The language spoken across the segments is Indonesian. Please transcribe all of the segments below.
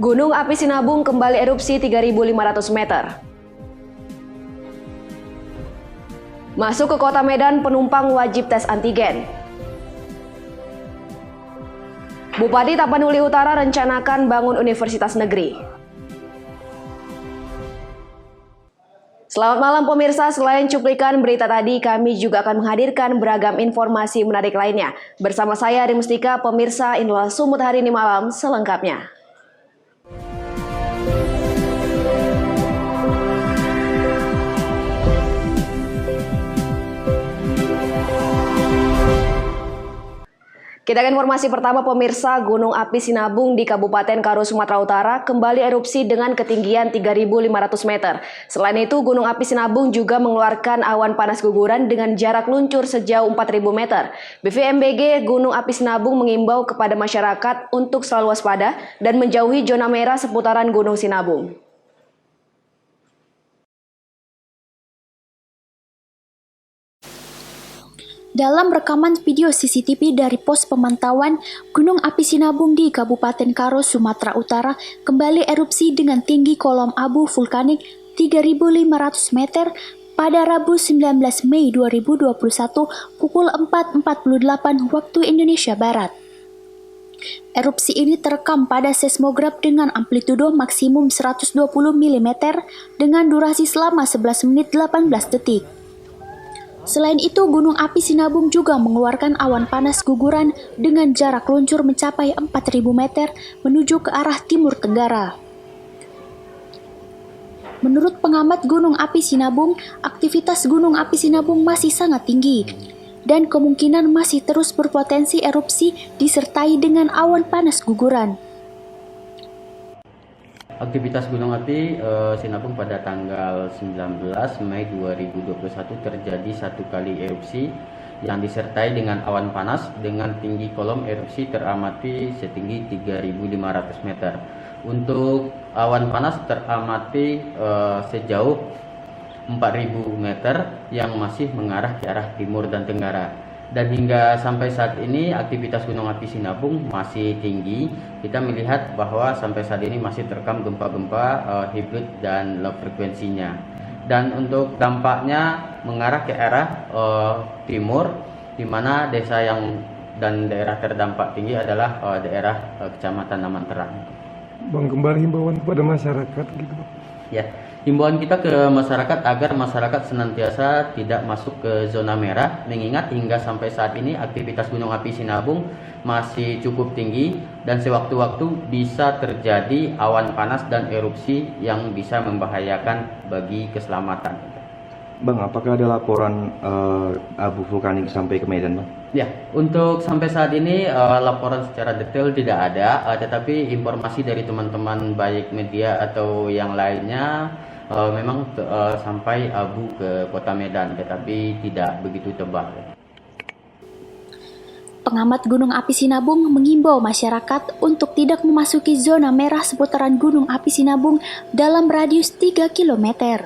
Gunung api Sinabung kembali erupsi 3.500 meter. Masuk ke kota Medan, penumpang wajib tes antigen. Bupati Tapanuli Utara rencanakan bangun universitas negeri. Selamat malam pemirsa, selain cuplikan berita tadi, kami juga akan menghadirkan beragam informasi menarik lainnya. Bersama saya Ari Mustika, pemirsa, inilah Sumut hari ini malam selengkapnya. Kita ke informasi pertama pemirsa, Gunung api Sinabung di Kabupaten Karo, Sumatera Utara kembali erupsi dengan ketinggian 3.500 meter. Selain itu, Gunung api Sinabung juga mengeluarkan awan panas guguran dengan jarak luncur sejauh 4.000 meter. BVMBG Gunung api Sinabung mengimbau kepada masyarakat untuk selalu waspada dan menjauhi zona merah seputaran Gunung Sinabung. Dalam rekaman video CCTV dari pos pemantauan, Gunung api Sinabung di Kabupaten Karo, Sumatera Utara kembali erupsi dengan tinggi kolom abu vulkanik 3.500 meter pada Rabu 19 Mei 2021 pukul 4.48 waktu Indonesia Barat. Erupsi ini terekam pada seismograf dengan amplitudo maksimum 120 mm dengan durasi selama 11 menit 18 detik. Selain itu, Gunung api Sinabung juga mengeluarkan awan panas guguran dengan jarak luncur mencapai 4.000 meter menuju ke arah timur tenggara. Menurut pengamat Gunung api Sinabung, aktivitas Gunung api Sinabung masih sangat tinggi dan kemungkinan masih terus berpotensi erupsi disertai dengan awan panas guguran. Aktivitas gunung api Sinabung pada tanggal 19 Mei 2021 terjadi satu kali erupsi yang disertai dengan awan panas dengan tinggi kolom erupsi teramati setinggi 3.500 meter. Untuk awan panas teramati sejauh 4.000 meter yang masih mengarah ke arah timur dan tenggara. Dan hingga sampai saat ini aktivitas gunung api Sinabung masih tinggi. Kita melihat bahwa sampai saat ini masih terekam gempa-gempa hibrid dan low frekuensinya. Dan untuk dampaknya mengarah ke arah timur, di mana desa yang dan daerah terdampak tinggi adalah daerah Kecamatan Naman Terang. Bang, kembali himbauan kepada masyarakat gitu. Ya, himbauan kita ke masyarakat agar masyarakat senantiasa tidak masuk ke zona merah, mengingat hingga sampai saat ini aktivitas gunung api Sinabung masih cukup tinggi dan sewaktu-waktu bisa terjadi awan panas dan erupsi yang bisa membahayakan bagi keselamatan. Bang, apakah ada laporan abu vulkanik sampai ke Medan, Bang? Ya, untuk sampai saat ini laporan secara detail tidak ada, tetapi informasi dari teman-teman baik media atau yang lainnya memang sampai abu ke kota Medan, tetapi tidak begitu tebal. Pengamat Gunung api Sinabung mengimbau masyarakat untuk tidak memasuki zona merah seputaran Gunung api Sinabung dalam radius 3 km.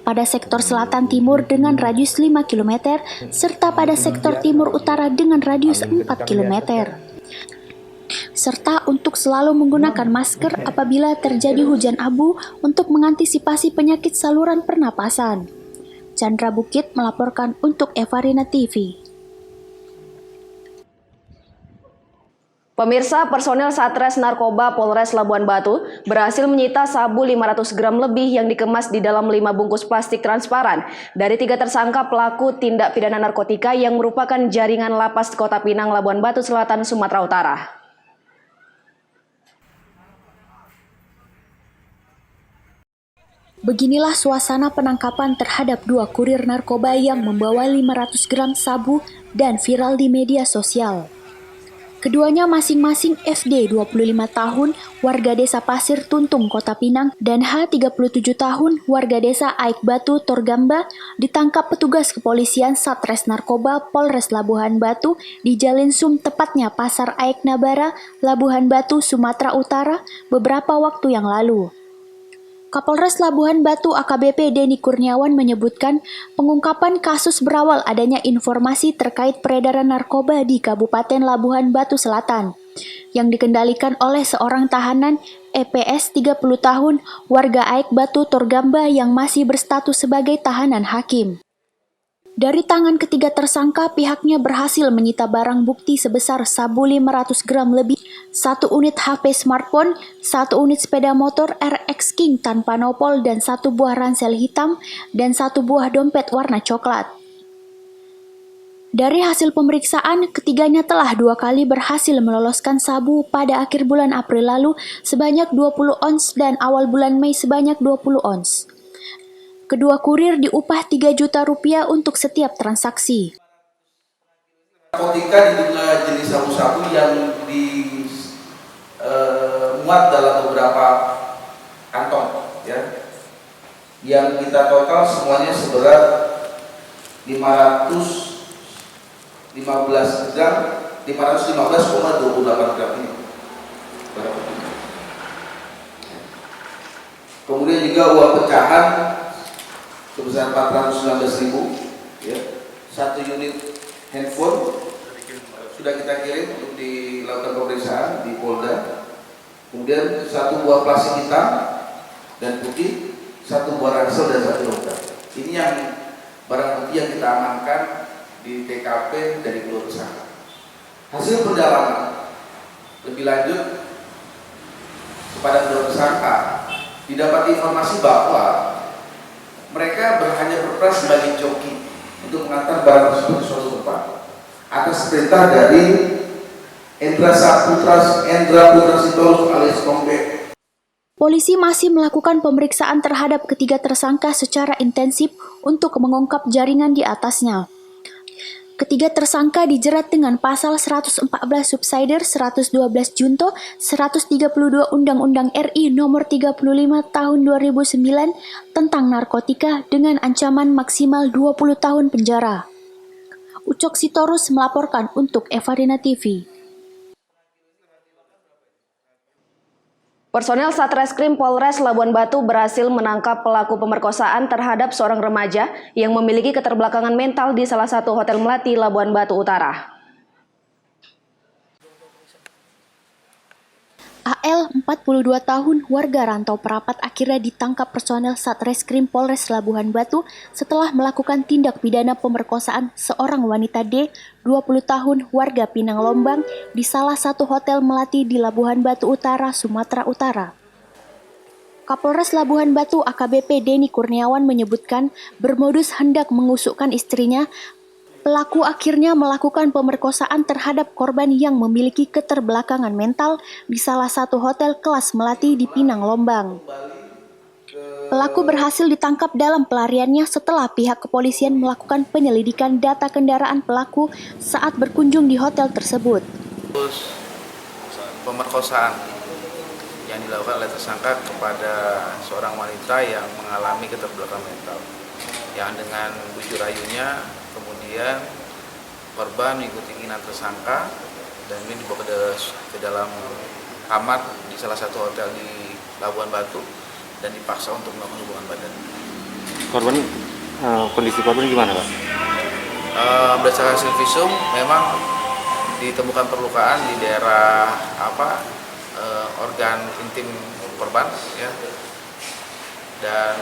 Pada sektor selatan timur dengan radius 5 km, serta pada sektor timur utara dengan radius 4 km. Serta untuk selalu menggunakan masker apabila terjadi hujan abu untuk mengantisipasi penyakit saluran pernapasan. Chandra Bukit melaporkan untuk Evarina TV. Pemirsa, personel Satres Narkoba Polres Labuhan Batu berhasil menyita sabu 500 gram lebih yang dikemas di dalam 5 bungkus plastik transparan dari 3 tersangka pelaku tindak pidana narkotika yang merupakan jaringan lapas Kota Pinang, Labuhan Batu Selatan, Sumatera Utara. Beginilah suasana penangkapan terhadap 2 kurir narkoba yang membawa 500 gram sabu dan viral di media sosial. Keduanya masing-masing FD 25 tahun, warga desa Pasir Tuntung, Kota Pinang, dan H 37 tahun, warga desa Aik Batu, Torgamba, ditangkap petugas kepolisian Satres Narkoba Polres Labuhan Batu di Jalin Sum, tepatnya Pasar Aik Nabara, Labuhan Batu, Sumatera Utara, beberapa waktu yang lalu. Kapolres Labuhan Batu AKBP Denny Kurniawan menyebutkan pengungkapan kasus berawal adanya informasi terkait peredaran narkoba di Kabupaten Labuhan Batu Selatan. yang dikendalikan oleh seorang tahanan EPS 30 tahun warga Aek Batu Torgamba yang masih berstatus sebagai tahanan hakim. Dari tangan ketiga tersangka, pihaknya berhasil menyita barang bukti sebesar sabu 500 gram lebih, 1 unit HP smartphone, 1 unit sepeda motor RX King tanpa nopol dan 1 buah ransel hitam, dan 1 buah dompet warna coklat. Dari hasil pemeriksaan, ketiganya telah 2 kali berhasil meloloskan sabu pada akhir bulan April lalu sebanyak 20 ons dan awal bulan Mei sebanyak 20 ons. Kedua kurir diupah 3 juta rupiah untuk setiap transaksi. Narkotika diduga jenis sabu-sabu yang dimuat dalam beberapa kantong, ya. Yang kita total semuanya seberat 515,28 gram ini. Kemudian juga uang pecahan sebesar 419.000, ya. 1 unit handphone sudah kita kirim untuk dilakukan pemeriksaan di Polda. Kemudian 1 buah plastik hitam dan putih, 1 buah ransel dan 1 dompet. Ini yang barang bukti yang kita amankan di TKP dari kedua tersangka. Hasil pendalaman lebih lanjut kepada kedua tersangka, didapat informasi bahwa mereka hanya berperan sebagai joki untuk mengantar barang tersebut ke suatu tempat atas perintah dari Endra Putra Sitorus alias Kombe. Polisi masih melakukan pemeriksaan terhadap ketiga tersangka secara intensif untuk mengungkap jaringan di atasnya. Ketiga tersangka dijerat dengan pasal 114 Subsider, 112 Junto, 132 Undang-Undang RI Nomor 35 Tahun 2009 tentang narkotika dengan ancaman maksimal 20 tahun penjara. Ucok Sitorus melaporkan untuk Evarina TV. Personel Satreskrim Polres Labuan Batu berhasil menangkap pelaku pemerkosaan terhadap seorang remaja yang memiliki keterbelakangan mental di salah satu hotel melati Labuan Batu Utara. AL, 42 tahun, warga rantau Perapat akhirnya ditangkap personel Satreskrim Polres Labuhan Batu setelah melakukan tindak pidana pemerkosaan seorang wanita D, 20 tahun, warga Pinang Lombang di salah satu hotel melati di Labuhan Batu Utara, Sumatera Utara. Kapolres Labuhan Batu AKBP Denny Kurniawan menyebutkan bermodus hendak mengusukkan istrinya. Pelaku akhirnya melakukan pemerkosaan terhadap korban yang memiliki keterbelakangan mental di salah satu hotel kelas melati di Pinang Lombang. Pelaku berhasil ditangkap dalam pelariannya setelah pihak kepolisian melakukan penyelidikan data kendaraan pelaku saat berkunjung di hotel tersebut. Pemerkosaan yang dilakukan oleh tersangka kepada seorang wanita yang mengalami keterbelakangan mental, yang dengan bujuk rayunya kemudian korban mengikuti keinginan tersangka dan ini dibawa ke dalam kamar di salah satu hotel di Labuan Batu dan dipaksa untuk melakukan hubungan badan. Korban, kondisi korban gimana, Pak? Berdasarkan hasil visum memang ditemukan perlukaan di daerah organ intim korban, ya. Dan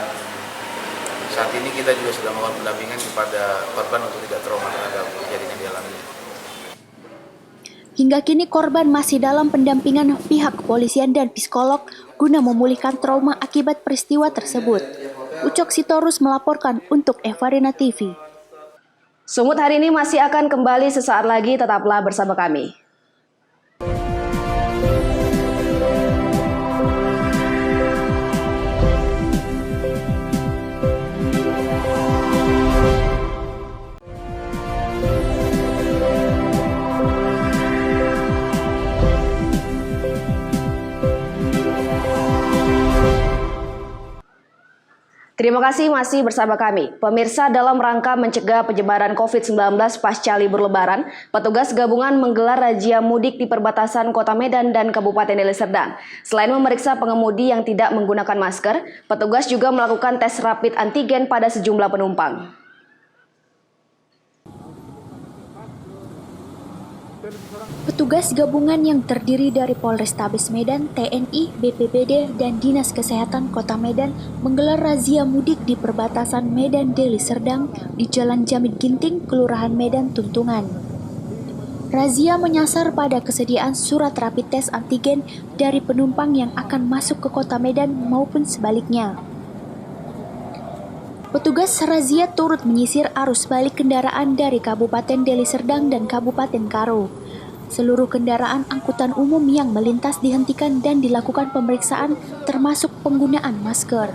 saat ini kita juga sudah melakukan pendampingan kepada korban untuk tidak trauma terhadap kejadian yang dialaminya. Hingga kini korban masih dalam pendampingan pihak kepolisian dan psikolog guna memulihkan trauma akibat peristiwa tersebut. Ucok Sitorus melaporkan untuk Evarina TV. Sumut hari ini masih akan kembali sesaat lagi, tetaplah bersama kami. Terima kasih masih bersama kami. Pemirsa, dalam rangka mencegah penyebaran COVID-19 pasca libur Lebaran, petugas gabungan menggelar razia mudik di perbatasan Kota Medan dan Kabupaten Deli Serdang. Selain memeriksa pengemudi yang tidak menggunakan masker, petugas juga melakukan tes rapid antigen pada sejumlah penumpang. Petugas gabungan yang terdiri dari Polrestabes Medan, TNI, BPBD, dan Dinas Kesehatan Kota Medan menggelar razia mudik di perbatasan Medan Deli Serdang di Jalan Jamit Ginting, Kelurahan Medan Tuntungan. Razia menyasar pada kesediaan surat rapid test antigen dari penumpang yang akan masuk ke Kota Medan maupun sebaliknya. Petugas razia turut menyisir arus balik kendaraan dari Kabupaten Deli Serdang dan Kabupaten Karo. Seluruh kendaraan angkutan umum yang melintas dihentikan dan dilakukan pemeriksaan termasuk penggunaan masker.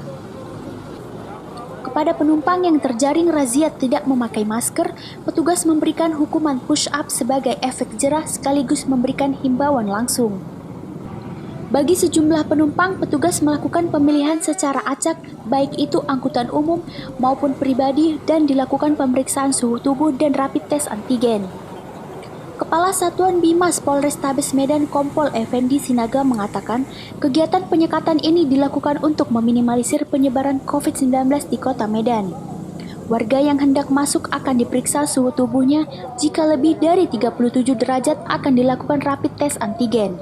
Kepada penumpang yang terjaring razia tidak memakai masker, petugas memberikan hukuman push-up sebagai efek jerah sekaligus memberikan himbauan langsung. Bagi sejumlah penumpang, petugas melakukan pemilihan secara acak, baik itu angkutan umum maupun pribadi, dan dilakukan pemeriksaan suhu tubuh dan rapid test antigen. Kepala Satuan Bimas Polrestabes Medan Kompol Effendi Sinaga mengatakan, kegiatan penyekatan ini dilakukan untuk meminimalisir penyebaran COVID-19 di Kota Medan. Warga yang hendak masuk akan diperiksa suhu tubuhnya, jika lebih dari 37 derajat akan dilakukan rapid test antigen.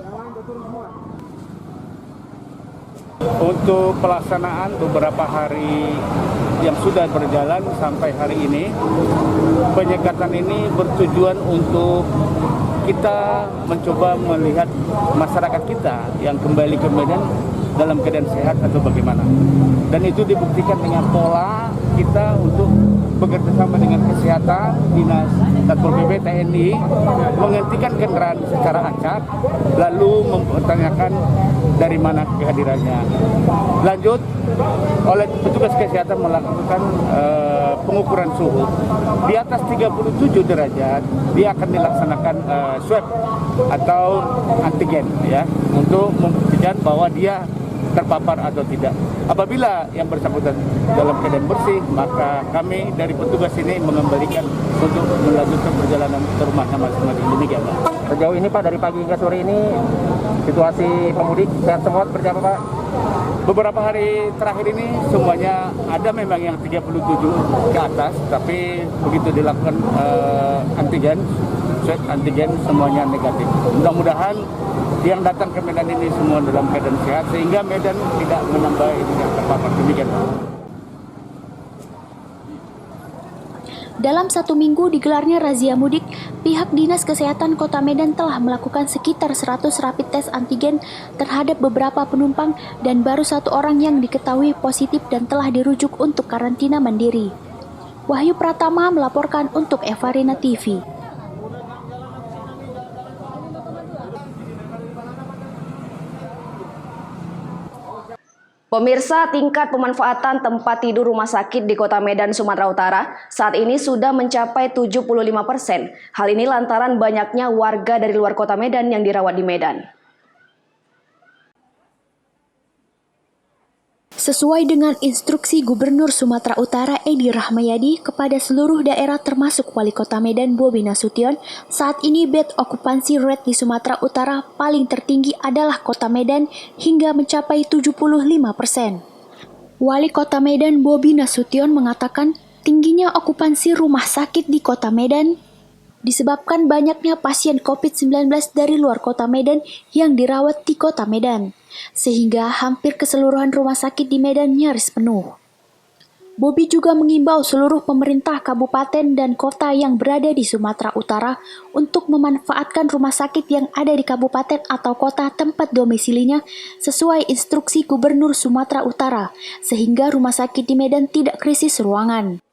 Untuk pelaksanaan beberapa hari yang sudah berjalan sampai hari ini, penyekatan ini bertujuan untuk kita mencoba melihat masyarakat kita yang kembali ke Medan dalam keadaan sehat atau bagaimana. Dan itu dibuktikan dengan pola kita untuk bekerja sama dengan kesehatan, Dinas Satpol PP, TNI, menghentikan kendaraan secara acak, lalu mempertanyakan dari mana kehadirannya. Lanjut, oleh petugas kesehatan melakukan pengukuran suhu. Di atas 37 derajat, dia akan dilaksanakan swab atau antigen ya, untuk membuktikan bahwa dia terpapar atau tidak. Apabila yang bersangkutan dalam keadaan bersih, maka kami dari petugas ini mengembalikan untuk melanjutkan perjalanan ke rumahnya masing-masing. Demikian, Pak. Sejauh ini Pak, dari pagi hingga sore ini situasi pemudik sehat semua seperti apa Pak? Beberapa hari terakhir ini semuanya ada memang yang 37 ke atas, tapi begitu dilakukan antigen, swab antigen semuanya negatif. Mudah-mudahan yang datang ke Medan ini semua dalam keadaan sehat sehingga Medan tidak menambah ini yang terpapar. Demikian. Dalam 1 minggu digelarnya razia mudik, pihak Dinas Kesehatan Kota Medan telah melakukan sekitar 100 rapid test antigen terhadap beberapa penumpang dan baru 1 orang yang diketahui positif dan telah dirujuk untuk karantina mandiri. Wahyu Pratama melaporkan untuk Evarina TV. Pemirsa, tingkat pemanfaatan tempat tidur rumah sakit di Kota Medan, Sumatera Utara saat ini sudah mencapai 75%. Hal ini lantaran banyaknya warga dari luar Kota Medan yang dirawat di Medan. Sesuai dengan instruksi Gubernur Sumatera Utara Edi Rahmayadi kepada seluruh daerah termasuk Wali Kota Medan Bobi Nasution, saat ini bed okupansi rate di Sumatera Utara paling tertinggi adalah Kota Medan hingga mencapai 75%. Wali Kota Medan Bobi Nasution mengatakan tingginya okupansi rumah sakit di Kota Medan disebabkan banyaknya pasien COVID-19 dari luar Kota Medan yang dirawat di Kota Medan, sehingga hampir keseluruhan rumah sakit di Medan nyaris penuh. Bobi juga mengimbau seluruh pemerintah kabupaten dan kota yang berada di Sumatera Utara untuk memanfaatkan rumah sakit yang ada di kabupaten atau kota tempat domisilinya sesuai instruksi Gubernur Sumatera Utara, sehingga rumah sakit di Medan tidak krisis ruangan.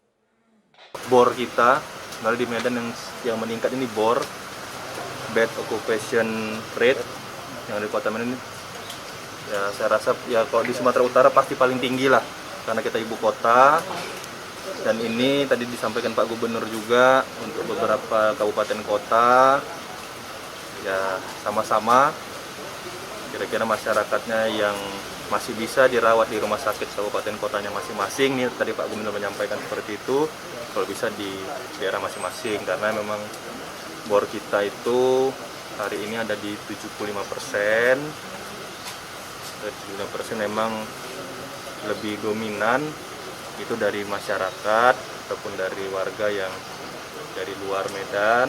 Bor kita, di Medan yang meningkat ini bor, bed occupation rate yang di Kota Medan ini, ya saya rasa ya kalau di Sumatera Utara pasti paling tinggi lah, karena kita ibu kota. Dan ini tadi disampaikan Pak Gubernur juga untuk beberapa kabupaten kota, ya sama-sama kira-kira masyarakatnya yang masih bisa dirawat di rumah sakit kabupaten kotanya masing-masing. Nih tadi Pak Gubernur menyampaikan seperti itu, kalau bisa di daerah masing-masing, karena memang bor kita itu hari ini ada di 75%. 75% memang lebih dominan itu dari masyarakat ataupun dari warga yang dari luar Medan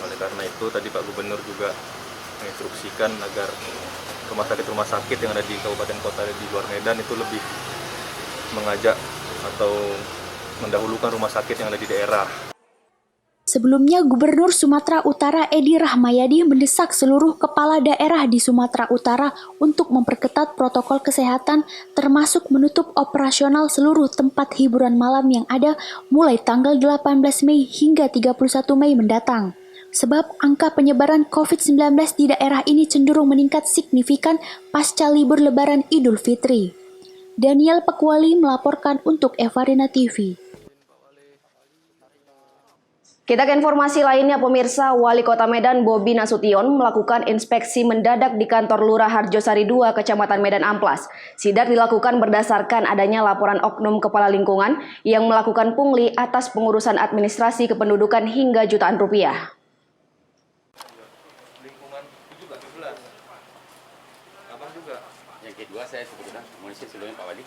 Oleh karena itu tadi Pak Gubernur juga menginstruksikan agar rumah sakit yang ada di kabupaten kota di luar Medan itu lebih mengajak atau mendahulukan rumah sakit yang ada di daerah. Sebelumnya, Gubernur Sumatera Utara Edi Rahmayadi mendesak seluruh kepala daerah di Sumatera Utara untuk memperketat protokol kesehatan termasuk menutup operasional seluruh tempat hiburan malam yang ada mulai tanggal 18 Mei hingga 31 Mei mendatang. Sebab angka penyebaran COVID-19 di daerah ini cenderung meningkat signifikan pasca libur Lebaran Idul Fitri. Daniel Pekwali melaporkan untuk Evarina TV. Kita ke informasi lainnya, pemirsa. Wali Kota Medan Bobi Nasution melakukan inspeksi mendadak di kantor Lurah Harjosari 2, Kecamatan Medan Amplas. Sidak dilakukan berdasarkan adanya laporan oknum kepala lingkungan yang melakukan pungli atas pengurusan administrasi kependudukan hingga jutaan rupiah. Lingkungan 17. Abang juga. Yang kedua saya sebetulnya munisi sebelumnya Pak Wali.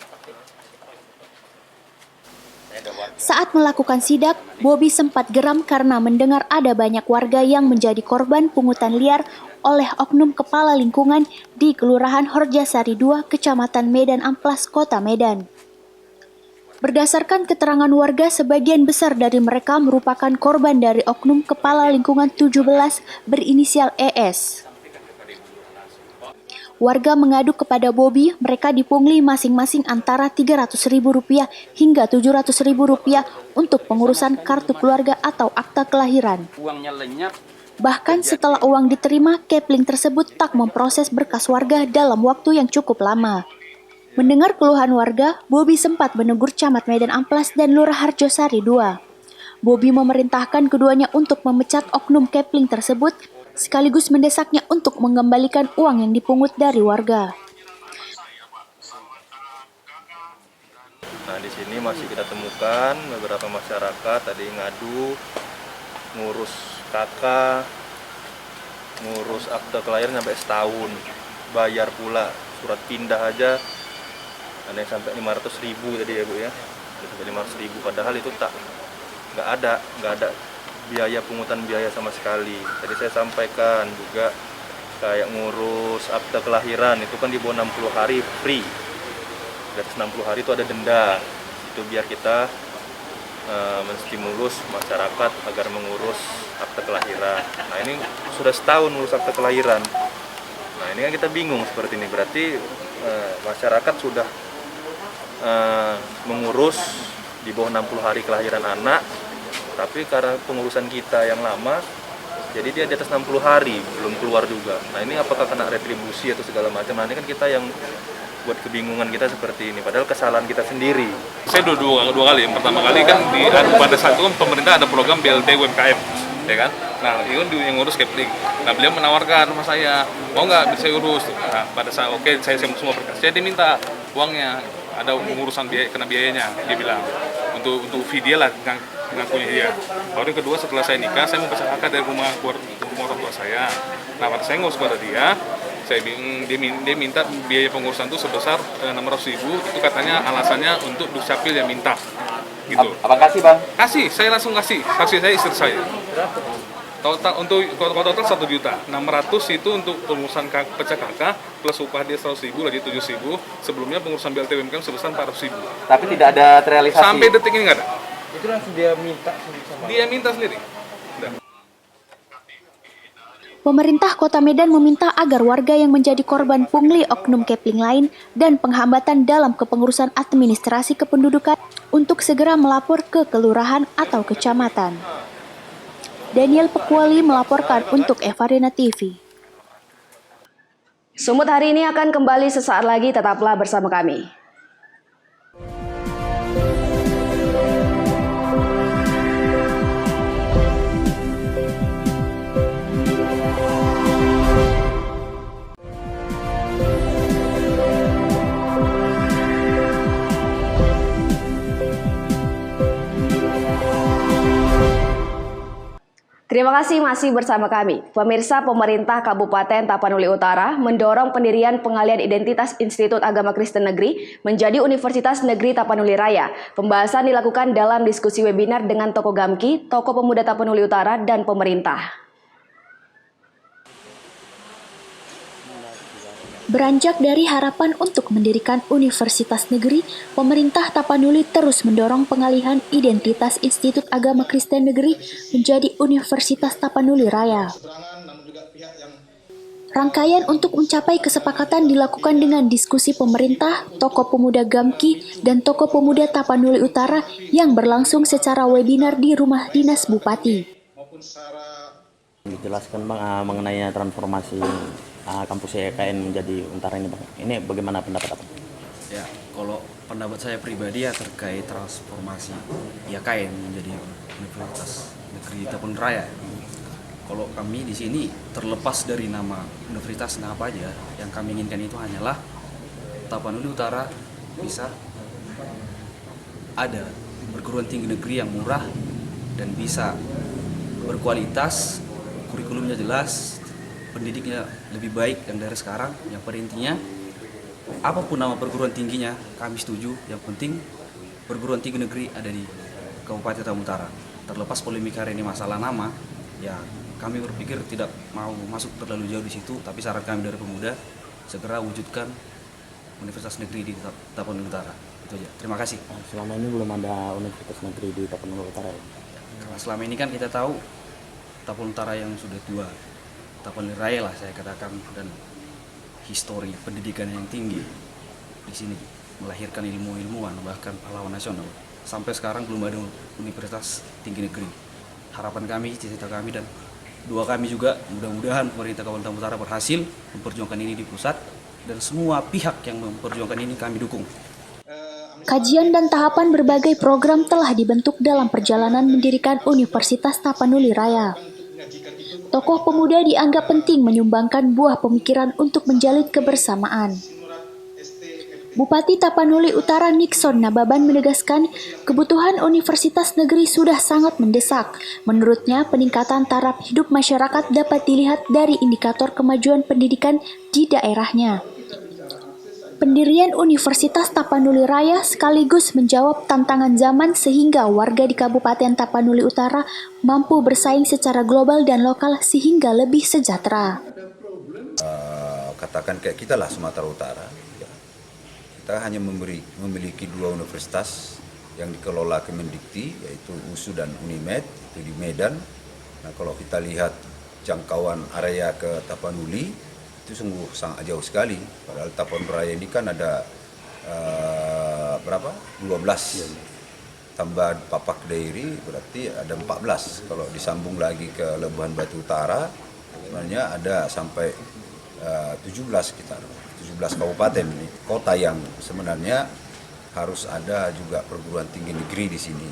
Saat melakukan sidak, Bobi sempat geram karena mendengar ada banyak warga yang menjadi korban pungutan liar oleh oknum kepala lingkungan di Kelurahan Harjosari 2, Kecamatan Medan Amplas, Kota Medan. Berdasarkan keterangan warga, sebagian besar dari mereka merupakan korban dari oknum kepala lingkungan 17 berinisial ES. Warga mengadu kepada Bobi, mereka dipungli masing-masing antara Rp300.000 hingga Rp700.000 untuk pengurusan kartu keluarga atau akta kelahiran. Uangnya lenyap. Bahkan setelah uang diterima, Kepling tersebut tak memproses berkas warga dalam waktu yang cukup lama. Mendengar keluhan warga, Bobi sempat menegur Camat Medan Amplas dan Lurah Harjosari 2. Bobi memerintahkan keduanya untuk memecat oknum Kepling tersebut, sekaligus mendesaknya untuk mengembalikan uang yang dipungut dari warga. Nah, di sini masih kita temukan beberapa masyarakat tadi ngadu, ngurus KK, ngurus akte kelahiran sampai setahun, bayar pula surat pindah aja, ada yang sampai 500.000 tadi ya Bu ya, sampai 500.000, padahal itu nggak ada biaya pungutan biaya sama sekali. Tadi saya sampaikan juga kayak ngurus akte kelahiran itu kan di bawah 60 hari free. Di atas 60 hari itu ada denda. Itu biar kita menstimulus masyarakat agar mengurus akte kelahiran. Nah, ini sudah setahun ngurus akte kelahiran. Nah, ini kan kita bingung seperti ini. Berarti masyarakat sudah mengurus di bawah 60 hari kelahiran anak. Tapi karena pengurusan kita yang lama, jadi dia di atas 60 hari belum keluar juga. Nah, ini apakah kena retribusi atau segala macam? Nah, ini kan kita yang buat kebingungan kita seperti ini. Padahal kesalahan kita sendiri. Saya dua kali. Yang pertama kali kan pada saat itu kan pemerintah ada program BLT UMKM, ya kan? Nah, itu yang ngurus Kepling. Nah, beliau menawarkan sama saya, mau nggak bisa urus? Nah, pada saat oke, saya semua berkas. Saya diminta uangnya, ada pengurusan biaya, kena biayanya, dia bilang. Untuk fee dia lah, ngakunya dia. Lalu yang kedua, setelah saya nikah, saya mau pecah akad dari rumah orang tua saya. Nah, pada saya ngurus kepada dia minta biaya pengurusan itu sebesar 600.000. Itu katanya alasannya untuk dukcapil yang minta. Gitu. Abang kasih Bang? Kasih, saya langsung kasih. Saksi saya istri saya. Total untuk total 1 juta. 600 itu untuk pengurusan pecah kakak plus upah dia 100.000 lagi 7.000. Sebelumnya pengurusan BLT UMKM sebesar 400.000. Tapi tidak ada terrealisasi. Sampai detik ini nggak ada. Itu langsung dia minta sendiri. Dia minta sendiri. Pemerintah Kota Medan meminta agar warga yang menjadi korban pungli oknum Kepling lain dan penghambatan dalam kepengurusan administrasi kependudukan untuk segera melapor ke kelurahan atau kecamatan. Daniel Pekwali melaporkan untuk Evarina TV. Sumut hari ini akan kembali sesaat lagi, tetaplah bersama kami. Terima kasih masih bersama kami. Pemirsa, pemerintah Kabupaten Tapanuli Utara mendorong pendirian Pengalian Identitas Institut Agama Kristen Negeri menjadi Universitas Negeri Tapanuli Raya. Pembahasan dilakukan dalam diskusi webinar dengan tokoh Gamki, tokoh pemuda Tapanuli Utara, dan pemerintah. Beranjak dari harapan untuk mendirikan universitas negeri, pemerintah Tapanuli terus mendorong pengalihan identitas Institut Agama Kristen Negeri menjadi Universitas Tapanuli Raya. Rangkaian untuk mencapai kesepakatan dilakukan dengan diskusi pemerintah, tokoh pemuda Gamki, dan tokoh pemuda Tapanuli Utara yang berlangsung secara webinar di Rumah Dinas Bupati. Dijelaskan Bang mengenai transformasi kampus EKN menjadi Untara ini Bang. Ini bagaimana pendapat Abang? Ya, kalau pendapat saya pribadi ya terkait transformasi IKN menjadi Universitas Negeri Tapanuli Raya. Kalau kami di sini terlepas dari nama universitas apa aja, yang kami inginkan itu hanyalah Tapanuli Utara bisa ada perguruan tinggi negeri yang murah dan bisa berkualitas, kurikulumnya jelas, pendidiknya lebih baik yang dari sekarang. Yang pada intinya, apapun nama perguruan tingginya, kami setuju. Yang penting perguruan tinggi negeri ada di Kabupaten Tapanuli Utara. Terlepas polemik hari ini masalah nama, ya kami berpikir tidak mau masuk terlalu jauh di situ. Tapi saran kami dari pemuda, segera wujudkan Universitas Negeri di Tapanuli Utara. Itu aja. Terima kasih. Selama ini belum ada Universitas Negeri di Tapanuli Utara ya? Karena selama ini kan kita tahu Tapanuli Utara yang sudah tua, Tapanuli Raya lah saya katakan, dan histori pendidikan yang tinggi di sini melahirkan ilmuwan bahkan pahlawan nasional. Sampai sekarang belum ada Universitas Tinggi Negeri. Harapan kami, cita-cita kami dan doa kami juga mudah-mudahan pemerintah Kabupaten Tapanuli Utara berhasil memperjuangkan ini di pusat dan semua pihak yang memperjuangkan ini kami dukung. Kajian dan tahapan berbagai program telah dibentuk dalam perjalanan mendirikan Universitas Tapanuli Raya. Tokoh pemuda dianggap penting menyumbangkan buah pemikiran untuk menjalin kebersamaan. Bupati Tapanuli Utara Nixon Nababan menegaskan kebutuhan universitas negeri sudah sangat mendesak. Menurutnya, peningkatan taraf hidup masyarakat dapat dilihat dari indikator kemajuan pendidikan di daerahnya. Pendirian Universitas Tapanuli Raya sekaligus menjawab tantangan zaman sehingga warga di Kabupaten Tapanuli Utara mampu bersaing secara global dan lokal sehingga lebih sejahtera. Katakan kayak kita lah Sumatera Utara, ya. Kita hanya memiliki 2 universitas yang dikelola Kemendikti, yaitu USU dan Unimed, itu di Medan. Nah, kalau kita lihat jangkauan area ke Tapanuli, itu sungguh sangat jauh sekali. Padahal Tapanuli Raya ini kan ada 12 tambah Papak Dairi berarti ada 14. Kalau disambung lagi ke Labuhan Batu Utara sebenarnya ada sampai 17 kabupaten kota yang sebenarnya harus ada juga perguruan tinggi negeri di sini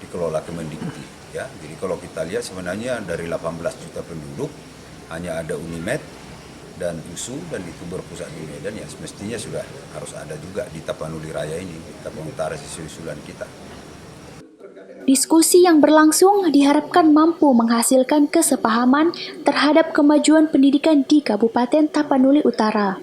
dikelola Kemendikti ya. Jadi kalau kita lihat sebenarnya dari 18 juta penduduk hanya ada Unimed dan USU dan itu berpusat di Medan, ya semestinya sudah harus ada juga di Tapanuli Raya ini, Tapanuli Utara sisi usulan kita. Diskusi yang berlangsung diharapkan mampu menghasilkan kesepahaman terhadap kemajuan pendidikan di Kabupaten Tapanuli Utara.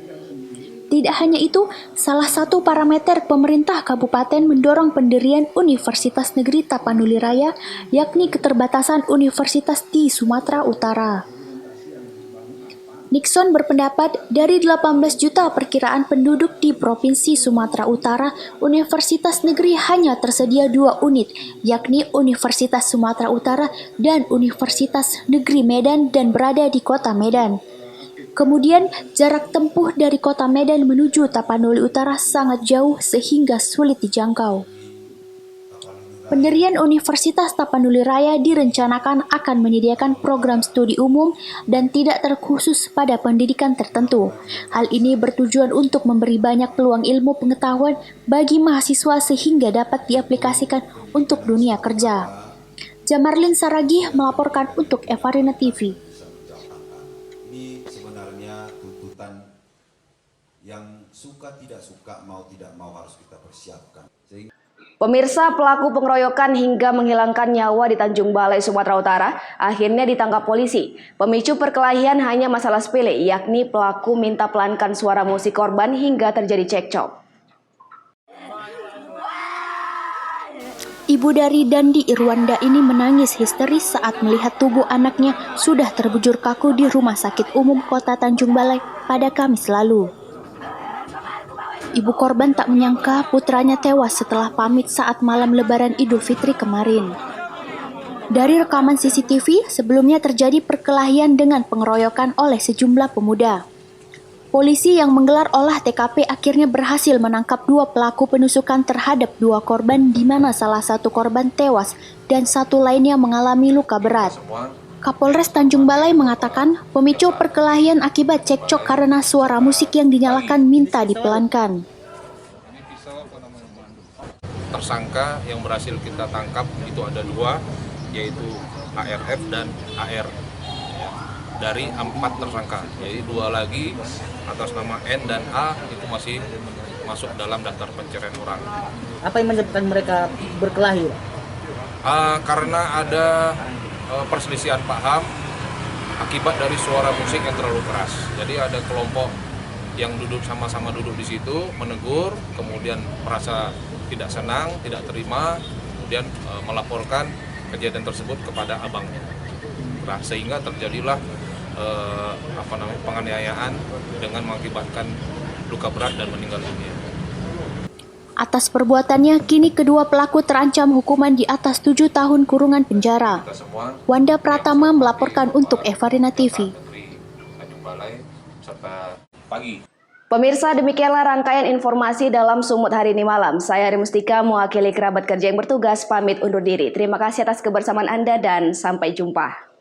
Tidak hanya itu, salah satu parameter pemerintah kabupaten mendorong pendirian Universitas Negeri Tapanuli Raya, yakni keterbatasan universitas di Sumatera Utara. Nixon berpendapat dari 18 juta perkiraan penduduk di Provinsi Sumatera Utara, Universitas Negeri hanya tersedia 2 unit, yakni Universitas Sumatera Utara dan Universitas Negeri Medan dan berada di kota Medan. Kemudian, jarak tempuh dari kota Medan menuju Tapanuli Utara sangat jauh sehingga sulit dijangkau. Pendirian Universitas Tapanuli Raya direncanakan akan menyediakan program studi umum dan tidak terkhusus pada pendidikan tertentu. Hal ini bertujuan untuk memberi banyak peluang ilmu pengetahuan bagi mahasiswa sehingga dapat diaplikasikan untuk dunia kerja. Jamarlin Saragih melaporkan untuk Evarina TV. Ini sebenarnya tuntutan yang suka tidak suka, mau tidak mau harus kita persiapkan. Pemirsa, pelaku pengeroyokan hingga menghilangkan nyawa di Tanjung Balai, Sumatera Utara akhirnya ditangkap polisi. Pemicu perkelahian hanya masalah sepele, yakni pelaku minta pelankan suara musik korban hingga terjadi cekcok. Ibu dari Dandi Irwanda ini menangis histeris saat melihat tubuh anaknya sudah terbujur kaku di Rumah Sakit Umum Kota Tanjung Balai pada Kamis lalu. Ibu korban tak menyangka putranya tewas setelah pamit saat malam Lebaran Idul Fitri kemarin. Dari rekaman CCTV, sebelumnya terjadi perkelahian dengan pengeroyokan oleh sejumlah pemuda. Polisi yang menggelar olah TKP akhirnya berhasil menangkap 2 pelaku penusukan terhadap 2 korban di mana salah satu korban tewas dan satu lainnya mengalami luka berat. Kapolres Tanjung Balai mengatakan pemicu perkelahian akibat cekcok karena suara musik yang dinyalakan minta dipelankan. Tersangka yang berhasil kita tangkap itu ada 2, yaitu ARF dan AR. Dari 4 tersangka, jadi 2 lagi atas nama N dan A itu masih masuk dalam daftar pencarian orang. Apa yang menyebabkan mereka berkelahi? Karena ada perselisihan paham akibat dari suara musik yang terlalu keras. Jadi ada kelompok yang sama-sama duduk di situ, menegur, kemudian merasa tidak senang, tidak terima, kemudian melaporkan kejadian tersebut kepada abangnya. Nah, sehingga terjadilah penganiayaan dengan mengakibatkan luka berat dan meninggal dunia. Atas perbuatannya, kini kedua pelaku terancam hukuman di atas 7 tahun kurungan penjara. Wanda Pratama melaporkan untuk Evarina TV. Pemirsa, demikianlah rangkaian informasi dalam Sumut hari ini malam. Saya Ari Mustika, mewakili kerabat kerja yang bertugas, pamit undur diri. Terima kasih atas kebersamaan Anda dan sampai jumpa.